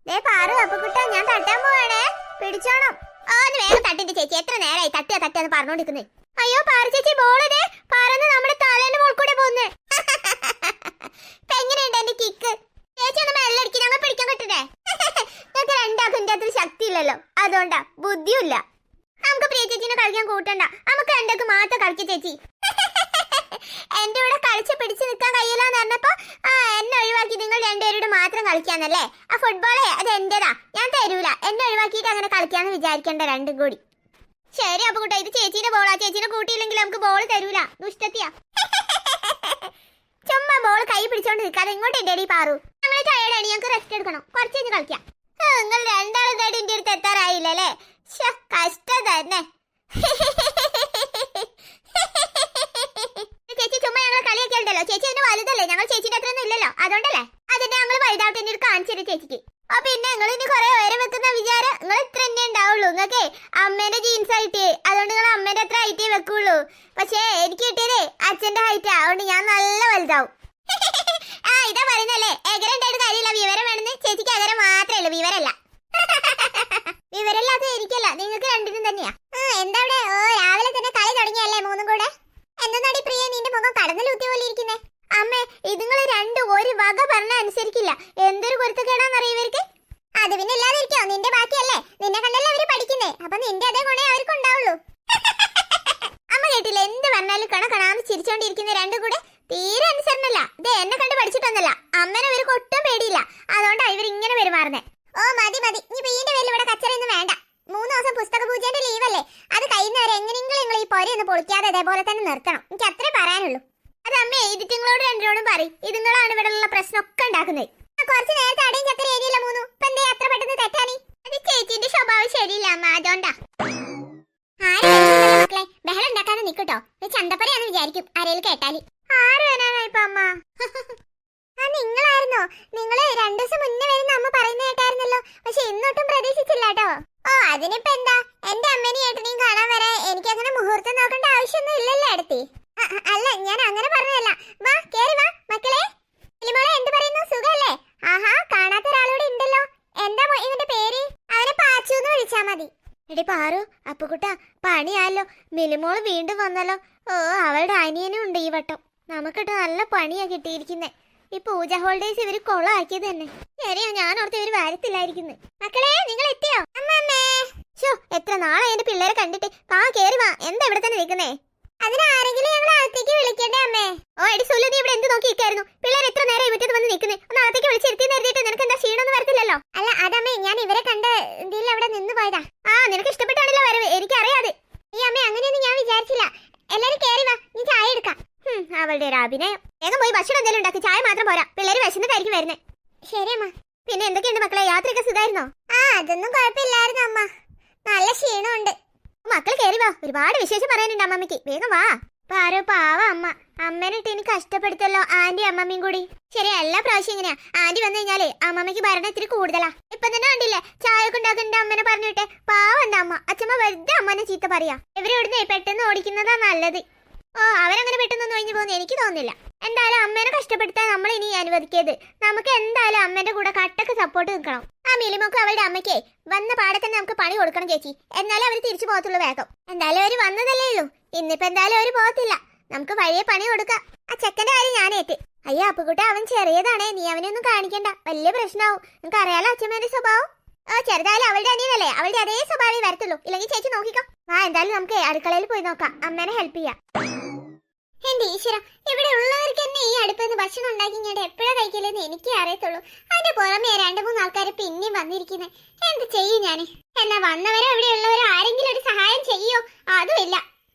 ദേ പാറു അപ്പുകുട്ടാ, ഞാൻ തട്ടാൻ പോവാണേ, പിടിച്ചോണം. ഒന്ന് വേഗം തട്ടിന്റെ ചേച്ചി, എത്ര നേരമായി തട്ടിയാന്ന് പറഞ്ഞോണ്ടിരിക്കുന്നേ. അയ്യോ പാറു ചേച്ചി, ബോള് പറന്ന് നമ്മുടെ തലേന്റെ മോൾ കൂടെ പോകുന്നേ. എങ്ങനെയുണ്ട് എന്റെ കിക്ക്? ചേച്ചി ഒന്ന് മെല്ലടിക്ക്, ഞങ്ങൾ പിടിക്കാൻ കിട്ടണ്ടേ? ഞങ്ങൾക്ക് രണ്ടാക്കും എന്റെ അത്ര ശക്തി ഇല്ലല്ലോ, അതുകൊണ്ടാ, ബുദ്ധിയില്ല. നമുക്ക് പ്രിയ ചേച്ചിനെ കളിക്കാൻ കൂട്ടണ്ട, നമുക്ക് രണ്ടാക്ക് മാത്രം കളിക്ക ചേച്ചി. എന്റെ കൂടെ കളിച്ച് പിടിച്ച് നിൽക്കാൻ കഴിയില്ലെന്ന് പറഞ്ഞപ്പോ എന്നെ ഒഴിവാക്കി നിങ്ങൾ രണ്ടുപേരോട് മാത്രം കളിക്കാന്നല്ലേ? ആ ഫുട്ബോളേ അത് എന്റേതാ, ഞാൻ തരൂല. എന്നെ ഒഴിവാക്കിയിട്ട് അങ്ങനെ കളിക്കാന്ന് വിചാരിക്കണ്ട രണ്ടും കൂടി. ശരി അപ്പൊ കൂട്ടാ, ഇത് ചേച്ചീന്റെ ബോളാ, ചേച്ചീനെ കൂട്ടിയില്ലെങ്കിൽ നമുക്ക് ബോൾ തരൂല. ദുഷ്ടത്തിയാ. ചുമ്മാ ബോൾ കൈ പിടിച്ചോണ്ട് നിൽക്കാതെ ഇങ്ങോട്ട് എന്റെ പാറു. ഞങ്ങൾ ടയേർഡാണ്, ഞങ്ങൾക്ക് റെസ്റ്റ് എടുക്കണം, കുറച്ച് കഴിഞ്ഞ് കളിക്കാം. നിങ്ങൾ രണ്ടാളും തേടി എന്റെ അടുത്ത് എത്താറായില്ലല്ലേ? കഷ്ടം തന്നെ. ചേച്ചി ചുമ്മാ ഞങ്ങൾ കളിയൊക്കെ ഉണ്ടല്ലോ, ചേച്ചി അതിന് വലുതല്ലേ, ഞങ്ങൾ ചേച്ചിന്റെ അത്ര ഒന്നും ഇല്ലല്ലോ, അതുകൊണ്ടല്ലേ. അതിന്റെ ഞങ്ങൾ വലുതാവട്ടെ എന്റെ കാണിച്ചു ചേച്ചിക്ക്. പിന്നെ നിങ്ങൾ ഇനി കുറെ ഉയരം വെക്കുന്ന വിചാരം നിങ്ങൾ ഇത്ര തന്നെ ഉണ്ടാവുള്ളൂ. നിങ്ങൾക്ക് അമ്മേന്റെ ജീൻസ് ഹൈറ്റ്, അതുകൊണ്ട് നിങ്ങൾ അമ്മേന്റെ അത്ര ഹൈറ്റേ വെക്കുള്ളൂ. പക്ഷേ എനിക്ക് കിട്ടിയതേ അച്ഛന്റെ ഹൈറ്റാ, അതുകൊണ്ട് ഞാൻ നല്ല വലുതാവും. ഇതാ പറയുന്നല്ലേ, എകരം ഉണ്ടായിട്ട് കാര്യമില്ല, വിവരം വേണമെന്ന്. ചേച്ചിക്ക് എകരം മാത്രമേ ഉള്ളൂ, വിവരല്ല. വിവരമില്ലാത്ത എനിക്കല്ല, നിങ്ങൾക്ക് രണ്ടിനും തന്നെയാ. എന്താ ഇവിടെ? രാവിലെ തന്നെ കളി തുടങ്ങിയല്ലേ മൂന്നും കൂടെ? എന്താടി പ്രിയ, നിന്റെ മുഖം കടന്നലൂത്തിയ പോലെ ഇരിക്കുന്നേ? അമ്മേ, ഇതുങ്ങള് രണ്ടും ഒരു വക പറഞ്ഞ അനുസരിക്കില്ല. എന്തൊരു കുരുത്തക്കേടാന്നറിയ ഇവർക്ക്. അത് പിന്നെ ഇല്ലാതിരിക്കോ, നിന്റെ ബാക്കിയല്ലേ, നിന്നെ കണ്ടല്ലേ അവര് പഠിക്കുന്നേ, അപ്പൊ നിന്റെ അതേ ഗുണേ അവർക്ക് ഉണ്ടാവുള്ളൂ. അമ്മ കേട്ടില്ല, എന്ത് പറഞ്ഞാലും കണാന്ന് ചിരിച്ചോണ്ടിരിക്കുന്ന രണ്ടും കൂടെ തീരെ അനുസരണല്ല. ഇത് എന്നെ കണ്ട് പഠിച്ചിട്ടൊന്നല്ല, അമ്മനെ ഇവർക്ക് ഒട്ടും പേടിയില്ല, അതുകൊണ്ടാ ഇവർ ഇങ്ങനെ പെരുമാറുന്നേ. മതി മതി, ഇനി വീണ്ടും പേരിൽ ഇവിടെ കച്ചറയൊന്നും വേണ്ട. 3 ദിവസം പുസ്തക പൂജയുടെ ലീവല്ലേ, അത് കഴിയുന്നവരെ എങ്ങനെയെങ്കിലും നിങ്ങൾ ഈ പൊരയൊന്നും പൊളിക്കാതെ അതേപോലെ തന്നെ നിർത്തണം. എനിക്ക് അത്രേ പറയാനുള്ളൂ. അത് അമ്മേ, ഇതിങ്ങളോട് രണ്ടിനോടും പറയും, ഇതുങ്ങളാണ് ഇവിടെ ഉള്ള പ്രശ്നമൊക്കെ ഉണ്ടാക്കുന്നത്. കുറച്ച് നേരത്തെ അടയും ചക്കര ഏരിയല്ല മൂന്നു, ഇപ്പൊ എന്തേ അത്ര പെട്ടെന്ന് തെറ്റാനി? അത് ചേച്ചിന്റെ സ്വഭാവം ശരിയില്ല അമ്മ, അതുകൊണ്ടാ. മക്കളെ ബഹളം ഉണ്ടാക്കാതെ നിക്കട്ടോ, ചന്തപ്പറയാന്ന് വിചാരിക്കും ആരേലും കേട്ടാല്. ആര് വരാനായിപ്പോ അമ്മ? നിങ്ങളായിരുന്നോ? നിങ്ങള് 2 ദിവസം മുന്നേ വരുന്ന അമ്മ പറയുന്ന കേട്ടായിരുന്നല്ലോ, പക്ഷെ ഇന്നൊട്ടും പ്രതീക്ഷിച്ചില്ല കേട്ടോ. അതിനിപ്പോ എന്താ, എന്റെ അമ്മേനെയും ഏട്ടനെയും കാണാൻ വരാൻ എനിക്ക് അങ്ങനെ മുഹൂർത്തം നോക്കേണ്ട ആവശ്യമൊന്നും ഇല്ലല്ലോ അടുത്ത്. അല്ല, ഞാൻ അങ്ങനെ പറഞ്ഞതല്ല. വാ കേറി വാ മക്കളെ. ഇലിമോളെ എന്ത് പറയുന്നു, സുഖല്ലേ? ആഹാ, കാണാത്ത ഒരാളൂടെ ഉണ്ടല്ലോ. എന്താ ഇവന്റെ പേര്? അവനെ പാച്ചു എന്ന് വിളിച്ചാ മതി. എടി പാറു, അപ്പുകുട്ട പണിയാലോ, മിലിമോള് വീണ്ടും വന്നല്ലോ. അവളുടെ അനിയനും ഉണ്ട് ഈ വട്ടം. നമുക്കിട്ട് നല്ല പണിയാ കിട്ടിയിരിക്കുന്നേ. ഈ പൂജ ഹോളിഡേസ് ഇവര് കൊളാക്കിയത് തന്നെ. ശരിയാ, ഞാൻ ഓർത്ത് ഇവര് വരത്തില്ലായിരിക്കുന്നു. മക്കളെ നിങ്ങൾ എത്തിയോ? അമ്മമ്മേ, എത്ര നാളെ എന്റെ പിള്ളേരെ കണ്ടിട്ട്. കേറി വാ. എന്താ ഇവിടെ തന്നെ നിൽക്കുന്നേ? അതിനാരെങ്കിലും ഞങ്ങൾ അകത്തേക്ക് വിളിക്കണ്ടേ അമ്മേ? എടി സുലു, നീ ഇവിടെ എന്ത് നോക്കി നിൽക്കായിരുന്നു? പിള്ളേർ എത്ര നേരം മുറ്റത്ത് വന്ന് നിൽക്കുന്നേ? ഒന്ന് അകത്തേക്ക് വിളിച്ചിരുത്തി നേരിട്ട് നിനക്ക് എന്താ ക്ഷീണമൊന്നും വരത്തില്ലല്ലോ? അല്ല അതമ്മേ, ഞാൻ ഇവരെ കണ്ട് ഇതിൽ അവിടെ നിന്ന് പോയതാ. നിനക്ക് ഇഷ്ടപ്പെട്ടാണല്ലോ വരവ്, എനിക്കറിയാതെ. ഈ അമ്മ അങ്ങനെയൊന്നും ഞാൻ വിചാരിച്ചില്ല. എല്ലാരും കേറി വാ, നീ ചായ എടുക്കാം. അവളുടെ ഒരു അഭിനയം. വേഗം പോയി ഭക്ഷണം എന്തെങ്കിലും ഉണ്ടാക്കി, ചായ മാത്രം പോരാ, പിള്ളേര് വിശന്നിട്ടായിരിക്കും വരുന്നേ. ശരി അമ്മ. പിന്നെ എന്തൊക്കെയുണ്ട് മക്കളെ, യാത്രയൊക്കെ സുഖമായിരുന്നോ? അതൊന്നും കുഴപ്പമില്ലായിരുന്നു അമ്മ, നല്ല ക്ഷീണമുണ്ട്. മക്കൾ കേറി വാ, ഒരുപാട് വിശേഷം പറയാനുണ്ട് അമ്മമ്മക്ക്, വേഗം വാ. പാരോ പാവ അമ്മ, അമ്മേനെ ഇട്ട് എനിക്ക് കഷ്ടപ്പെടുത്തല്ലോ ആന്റി അമ്മമ്മയും കൂടി. ശരി, എല്ലാ പ്രാവശ്യം ഇങ്ങനെയാ. ആന്റി വന്നു കഴിഞ്ഞാലേ അമ്മമ്മക്ക് ഭരണം ഇത്തിരി കൂടുതലാ. ഇപ്പൊ തന്നെ കണ്ടില്ലേ, ചായ ഒക്കെ ഉണ്ടാക്കുന്ന അമ്മനെ പറഞ്ഞിട്ടെ. പാവ എന്താ അമ്മ, അച്ഛമ്മ വെറുതെ അമ്മനെ ചീത്ത പറയാ. ഇവരിവിടുന്ന് പെട്ടെന്ന് ഓടിക്കുന്നതാ നല്ലത്. അവരങ്ങനെ പെട്ടെന്നൊന്നും ഒഴിഞ്ഞു പോകുന്ന എനിക്ക് തോന്നുന്നില്ല. എന്തായാലും അമ്മേനെ കഷ്ടപ്പെടുത്താൻ നമ്മൾ ഇനി അനുവദിക്കരുത്. നമുക്ക് എന്തായാലും അമ്മേന്റെ കൂടെ കട്ടക്ക് സപ്പോർട്ട് നിൽക്കണം. മിലിമോക്ക് അവളുടെ അമ്മയ്ക്ക് വന്ന പാടെ തന്നെ നമുക്ക് പണി കൊടുക്കണം ചേച്ചി, എന്നാലും അവര് തിരിച്ചു പോകത്തുള്ളൂ വേഗം. എന്തായാലും അവര് വന്നതല്ലേ ഉള്ളൂ, ഇന്നിപ്പോ എന്തായാലും അവര് പോകത്തില്ല. നമുക്ക് വഴിയെ പണി കൊടുക്കാം. ആ ചെക്കന്റെ കാര്യം ഞാനേറ്റ്. അയ്യോ അപ്പുകുട്ട, അവൻ ചെറിയതാണേ, നീ അവനൊന്നും കാണിക്കണ്ട, വലിയ പ്രശ്നമാവും. നമുക്ക് അറിയാലോ അച്ഛമ്മേന്റെ സ്വഭാവം. ചെറുതായാലും അവളുടെ അനിയനല്ലേ, അവളുടെ അതേ സ്വഭാവമേ വരത്തുള്ളൂ. ഇല്ലെങ്കിൽ ചേച്ചി നോക്കിക്കോ. എന്തായാലും നമുക്ക് അടുക്കളയിൽ പോയി നോക്കാം, അമ്മേനെ ഹെൽപ്പ് ചെയ്യാം. എന്റെ ഈശ്വര, ഇവിടെ ഉള്ളവർക്ക് തന്നെ ഈ അടുപ്പെന്ന് ഭക്ഷണം ഉണ്ടാക്കി ഞാൻ എപ്പോഴാ കഴിക്കില്ലെന്ന് എനിക്ക് അറിയത്തുള്ളൂ. അതിന്റെ പുറമെ 2-3 ആൾക്കാർ പിന്നെയും വന്നിരിക്കുന്നത്. എന്ത് ചെയ്യും ഞാന്? എന്നാ വന്നവരെ ഇവിടെ ഉള്ളവർ ആരെങ്കിലും ഒരു സഹായം ചെയ്യോ? അതുമില്ല.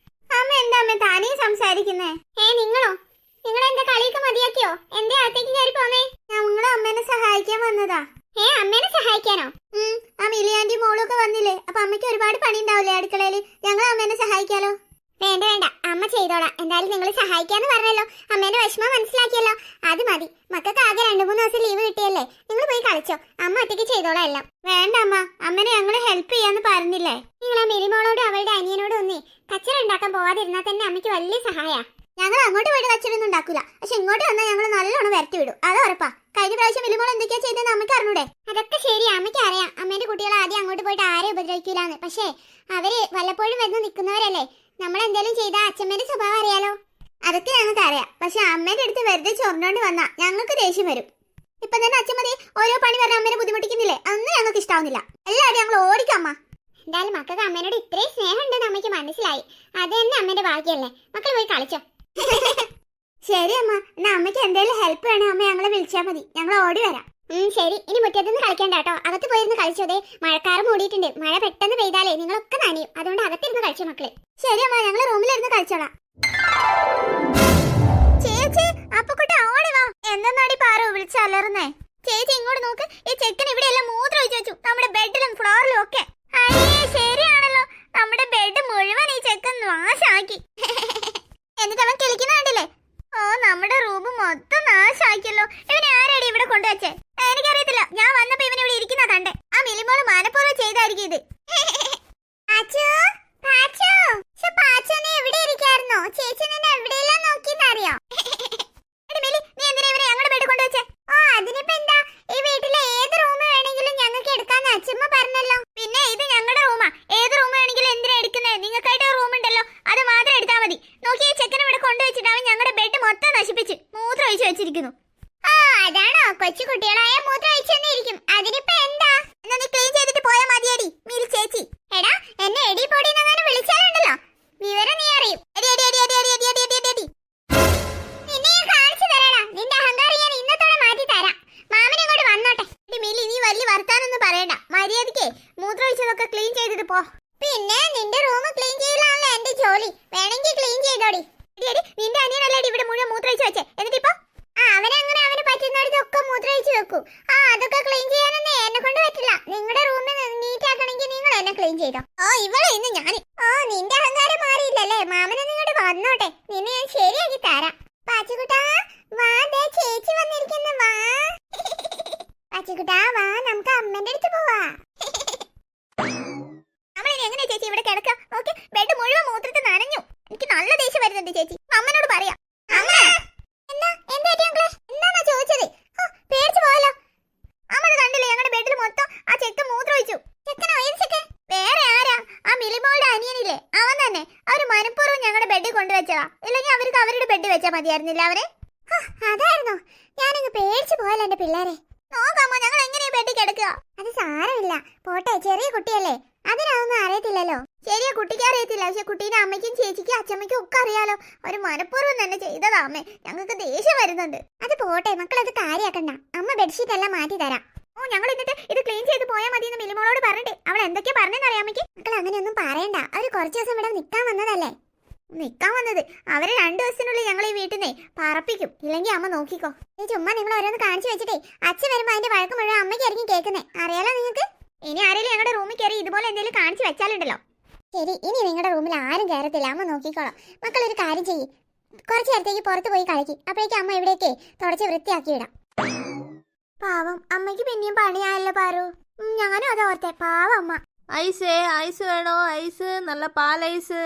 അമ്മ എന്താ അമ്മ താനേ സംസാരിക്കുന്നേ? നിങ്ങളോ? നിങ്ങൾ എന്റെ കളിയൊക്കെ മതിയാക്കിയോ? എന്റെ അകത്തേക്ക് കയറി പോന്നേ. ഞങ്ങളും അമ്മേനെ സഹായിക്കാൻ വന്നതാ. അമ്മേനെ സഹായിക്കാനോ? മിലിയാന്റി മോളൊക്കെ വന്നില്ലേ, അപ്പൊ അമ്മയ്ക്ക് ഒരുപാട് പണി ഉണ്ടാവില്ലേ അടുക്കളയില്? ഞങ്ങൾ അമ്മേനെ സഹായിക്കാലോ? വേണ്ട വേണ്ട, അമ്മ ചെയ്തോളാം. എന്തായാലും നിങ്ങൾ സഹായിക്കാന്ന് പറഞ്ഞല്ലോ, അമ്മേന്റെ വിഷമം മനസ്സിലാക്കിയല്ലോ, അത് മതി. മക്കൾക്ക് ആകെ 2-3 ദിവസം ലീവ് കിട്ടിയല്ലേ, നിങ്ങൾ പോയി കളിച്ചോ, അമ്മ ഒറ്റയ്ക്ക് ചെയ്തോളാം എല്ലാം. വേണ്ട അമ്മ, അമ്മനെ ഞങ്ങള് ഹെൽപ്പ് ചെയ്യാന്ന് പറഞ്ഞില്ലേ. നിങ്ങൾ ആ മിരിമോളോടും അവളുടെ അനിയനോടും ഒന്നേ കച്ചറ ഉണ്ടാക്കാൻ പോവാതിരുന്നാൽ തന്നെ അമ്മയ്ക്ക് വലിയ സഹായാ. ഞങ്ങൾ അങ്ങോട്ട് പോയിട്ട് കച്ചറൊന്നും ഉണ്ടാക്കൂല. പക്ഷെ ഇങ്ങോട്ട് വന്നാൽ ഞങ്ങൾ നല്ലോണം വരട്ടി വിടും. അത് ഉറപ്പാ. കഴിഞ്ഞ പ്രാവശ്യം മിലിമോൾ എന്തൊക്കെയാ ചെയ്തതെന്ന് അമ്മയ്ക്ക് അറിഞ്ഞൂടെ? അതൊക്കെ ശരി, അമ്മയ്ക്ക് അറിയാം. അമ്മേന്റെ കുട്ടികൾ ആദ്യം അങ്ങോട്ട് പോയിട്ട് ആരെ ഉപദ്രവിക്കൂലെന്ന്. പക്ഷേ അവര് വല്ലപ്പോഴും വന്ന് നിൽക്കുന്നവരല്ലേ. നമ്മൾ എന്തെങ്കിലും ചെയ്താൽ അച്ഛമ്മേന്റെ സ്വഭാവം അറിയാലോ. അതൊക്കെ ഞങ്ങൾക്ക് അറിയാം. പക്ഷെ അമ്മേന്റെ അടുത്ത് വെറുതെ ചൊറിഞ്ഞോണ്ട് വന്നാ ഞങ്ങൾക്ക് ദേഷ്യം വരും. ഇപ്പൊ തന്നെ അച്ഛമ്മതി ഓരോ പണി പറഞ്ഞ അമ്മേനെ ബുദ്ധിമുട്ടിക്കുന്നില്ലേ? അതൊന്നും ഞങ്ങൾക്ക് ഇഷ്ടാവുന്നില്ല. എല്ലാവരും ഞങ്ങൾ ഓടിക്കും അമ്മ. എന്തായാലും മക്കൾക്ക് അമ്മേനോട് ഇത്രയും സ്നേഹം ഉണ്ടെന്ന് അമ്മയ്ക്ക് മനസ്സിലായി. അത് തന്നെ അമ്മേന്റെ ഭാഗ്യല്ലേ. മക്കൾ പോയി കളിച്ചോ. ശരി അമ്മ, എന്നാ അമ്മയ്ക്ക് എന്തെങ്കിലും ഹെൽപ്പ് വേണേ അമ്മ ഞങ്ങളെ വിളിച്ചാൽ മതി. ഞങ്ങൾ ഓടി വരാം. ശരി, ഇനി മുറ്റത്തുനിന്ന് കളിക്കണ്ട കേട്ടോ. അകത്ത് പോയിരുന്ന് കളിച്ചോതേ. മഴക്കാറ് മൂടിയിട്ടുണ്ട്. മഴ പെട്ടെന്ന് പെയ്താലേ നിങ്ങളൊക്കെ നനയും. അതുകൊണ്ട് അകത്തിരുന്ന് കളിച്ചോ മക്കളെ. ശരി അമ്മ, ഞങ്ങൾ റൂമിലിരുന്ന് കളിച്ചോളാം. ചേച്ചി അപ്പുക്കുട്ട ഓടി വാ. എന്തെന്നാടി പാറു വിളിച്ചലറുന്നേ? ചേച്ചി ഇങ്ങോട്ട് നോക്ക്. ഈ ചെക്കൻ ഇവിടെ എല്ലാം മൂത്രം ഒഴിച്ചു വെച്ചു, നമ്മുടെ ബെഡിലും ഫ്ലോറിലും ഒക്കെ. അയ്യേ, ശരിയാണല്ലോ. നമ്മുടെ ബെഡ് മുഴുവൻ ഈ ചെക്കൻ നാശാക്കി. എന്നിട്ട് അവൻ കളിക്കുന്ന കണ്ടില്ലേ? ഓ, നമ്മുടെ റൂം മൊത്തം നാശാക്കിയല്ലോ. ഇവനെ ആരാടി ഇവിടെ കൊണ്ടുവച്ചേ? എനിക്കറിയത്തില്ല. ഞാൻ വന്നപ്പോ ഇവൻ ഇവിടെ ഇരിക്കുന്ന കണ്ടേ. ആ മിലിമോള് മനഃപൂർവ്വം ചെയ്തായിരിക്കും ഇത്. ചേച്ചി നിന്നെ എവിടെയെല്ലാം നോക്കിയെന്നറിയോ? നീ എന്തിനാ ഇവരെ ഞങ്ങളുടെ ബെഡ് കൊണ്ടുവച്ചേ? ഓ, അതിനിപ്പോ എന്താ? ഈ വീട്ടിലെ ഏത് റൂം വേണമെങ്കിലും ഞങ്ങൾക്ക് എടുക്കാന്ന് അച്ഛമ്മ പറഞ്ഞല്ലോ. പിന്നെ ഇത് ഞങ്ങളുടെ റൂമാ. ഏത് റൂം വേണമെങ്കിലും എന്തിനാ എടുക്കുന്നേ? നിങ്ങൾക്കായിട്ട് റൂം ഉണ്ടല്ലോ, അത് മാത്രം എടുത്താ മതി. നോക്കി, ഈ ചെക്കൻ ഇവിടെ കൊണ്ടുവച്ചിട്ട് അവൻ ഞങ്ങളുടെ ബെഡ് മൊത്തം നശിപ്പിച്ച് മൂത്രം ഒഴിച്ചു വെച്ചിരിക്കുന്നു. ആ, അതാണോ? കൊച്ചു കുട്ടികളായ മൂത്രം ഒഴിച്ചെന്നിരിക്കും. അതിനിപ്പോ എന്താ? എന്നാ നീ ക്ലീൻ ചെയ്തിട്ട് പോയാ മതിയടി മിൽ ചേച്ചി. എടാ, എന്നെ എടി പൊടി എന്നങ്ങനെ വിളിച്ചാലുണ്ടല്ലോ വിവരം നീ അറിയും. നിന്നെ ഞാൻ കാണിച്ചു തരാടാ. നിന്റെ അഹങ്കാരം ഞാൻ ഇന്നത്തോടെ മാറ്റി തരാം. മാമനെ ഇങ്ങോട്ട് വന്നോട്ടെ. മിലി, നീ വലിയ വർത്താനൊന്നും പറയണ്ട. മര്യാദയ്ക്ക് മൂത്രം ഒഴിച്ചതൊക്കെ ക്ലീൻ ചെയ്തിട്ട് പോ. പിന്നെ നിന്റെ റൂം ക്ലീൻ ചെയ്യലാണല്ലോ എന്റെ ജോലി. വേണമെങ്കിൽ ക്ലീൻ ചെയ്തോടി. നിന്റെ അനിയനല്ലേ ഇവിടെ മുഴുവൻ മൂത്രം ഒഴിച്ചു വെച്ചേ? എന്നിട്ടിപ്പോ അവനങ്ങനെ അവന് പറ്റുന്നിടത്തൊക്കെ മൂത്രം ഒഴിച്ചു വെക്കും. അതൊക്കെ ക്ലീൻ ചെയ്യാനൊന്നും എന്നെ കൊണ്ട് പറ്റില്ല. നിങ്ങളുടെ റൂമിൽ നീറ്റ് ആക്കണമെങ്കിൽ നിങ്ങൾ എന്നെ ക്ലീൻ ചെയ്തോ. ഇവളെ ഇന്ന് ഞാൻ. നിന്റെ അഹങ്കാരം മാറിയില്ലല്ലേ? മാമനെ നിങ്ങോട്ട് വന്നോട്ടെ. നിന്നെ ഞാൻ ശരിയാക്കി തരാം. പാച്ചുകുട്ടാ വാ, ദേ ചേച്ചി വന്നിരിക്കുന്നു. വാ പാച്ചുകുട്ടാ വാ, നമുക്ക് അമ്മന്റെ അടുത്ത് പോവാ. നമ്മളിനി എങ്ങനെയാ ചേച്ചി ഇവിടെ കിടക്കാം? നോക്കി, ബെഡ് മുഴുവൻ മൂത്രത്തിൽ നനഞ്ഞു. എനിക്ക് നല്ല ദേഷ്യം വരുന്നുണ്ട് ചേച്ചി. അമ്മനോട് പറയാം. അമ്മ എന്താ ചോദിച്ചത്? പേടിച്ചു പോയല്ലോ. അമ്മ കണ്ടില്ലേ, ഞങ്ങളുടെ ബെഡിൽ മൊത്തം ആ ചെക്കൻ മൂത്രം ഒഴിച്ചു. ചെക്കനോ? ഏത് ചെക്കൻ? വേറെ ആരാ? ആ മിലിമോളുടെ അനിയനില്ലേ, അവൻ തന്നെ. അവര് മനഃപൂർവ്വം ഞങ്ങളുടെ ബെഡിൽ കൊണ്ടുവച്ചതാ. ഇല്ലെങ്കിൽ അവർക്ക് അവരുടെ ബെഡ് വെച്ചാൽ മതിയായിരുന്നില്ല അവരെ? അതായിരുന്നോ? ഞാനങ്ങ് പേടിച്ചു പോയല്ലോ എന്റെ പിള്ളേരെ. നോക്കാമോ, ഞങ്ങൾ എങ്ങനെയാ ബെഡിൽ കിടക്കുക? അത് സാരമില്ല, പോട്ടെ. ചെറിയ കുട്ടിയല്ലേ, അതിനതൊന്നും അറിയത്തില്ലല്ലോ. ശരിയാ, കുട്ടിക്ക് അറിയത്തില്ല. പക്ഷെ കുട്ടീന്റെ അമ്മയ്ക്കും ചേച്ചിക്കും അച്ഛമ്മയ്ക്കും ഒക്കെ അറിയാലോ. ഒരു മനഃപൂർവ്വം തന്നെ ചെയ്തതാ അമ്മേ. ഞങ്ങൾക്ക് ദേഷ്യം വരുന്നുണ്ട്. അത് പോട്ടെ, മക്കളത് കാര്യാക്കണ്ട. അമ്മ ബെഡ്ഷീറ്റ് എല്ലാം മാറ്റി തരാം. ഞങ്ങൾ എന്നിട്ട് ഇത് ക്ലീൻ ചെയ്ത് പോയാൽ മതി എന്ന് മിലിമോളോട് പറഞ്ഞിട്ട് അവൾ എന്തൊക്കെയാ പറഞ്ഞെന്നറിയാം അമ്മയ്ക്ക്. മക്കൾ അങ്ങനെയൊന്നും പറയണ്ട. അവര് കുറച്ച് ദിവസം ഇവിടെ നിൽക്കാൻ വന്നതല്ലേ. നിൽക്കാൻ വന്നത് അവര് 2 ദിവസത്തിനുള്ളിൽ ഞങ്ങൾ ഈ വീട്ടിൽ നിന്ന് പറപ്പിക്കും. ഇല്ലെങ്കിൽ അമ്മ നോക്കിക്കോ. ചുമ്മാ നിങ്ങൾ ഓരോന്ന് കാണിച്ചു വെച്ചിട്ടേ അച്ഛൻ വരുമ്പോ അതിന്റെ വഴക്ക് മുഴുവൻ അമ്മയ്ക്കായിരിക്കും കേൾക്കുന്നേ. അറിയാലോ നിങ്ങൾക്ക്. ഇനി ആരെങ്കിലും ഞങ്ങളുടെ റൂമിൽ കയറി ഇതുപോലെ എന്തെങ്കിലും കാണിച്ചു വെച്ചാലുണ്ടല്ലോ. ശരി, ഇനി നിങ്ങളുടെ റൂമിൽ ആരും കയറത്തില്ല. അമ്മ നോക്കിക്കോളാം. മക്കളൊരു കാര്യം ചെയ്യ്, കുറച്ചു നേരത്തേക്ക് പുറത്ത് പോയി കളിക്കും. അപ്പോഴേക്കും അമ്മ ഇവിടേക്ക് തുടച്ച് വൃത്തിയാക്കി വിടാം. പാവം അമ്മയ്ക്ക് പിന്നെയും പണിയായല്ലോ പാറു. ഞാനും അത് ഓർത്തെ. പാവം അമ്മ. ഐസ് വേണോ? ഐസ്, നല്ല പാൽ ഐസ്.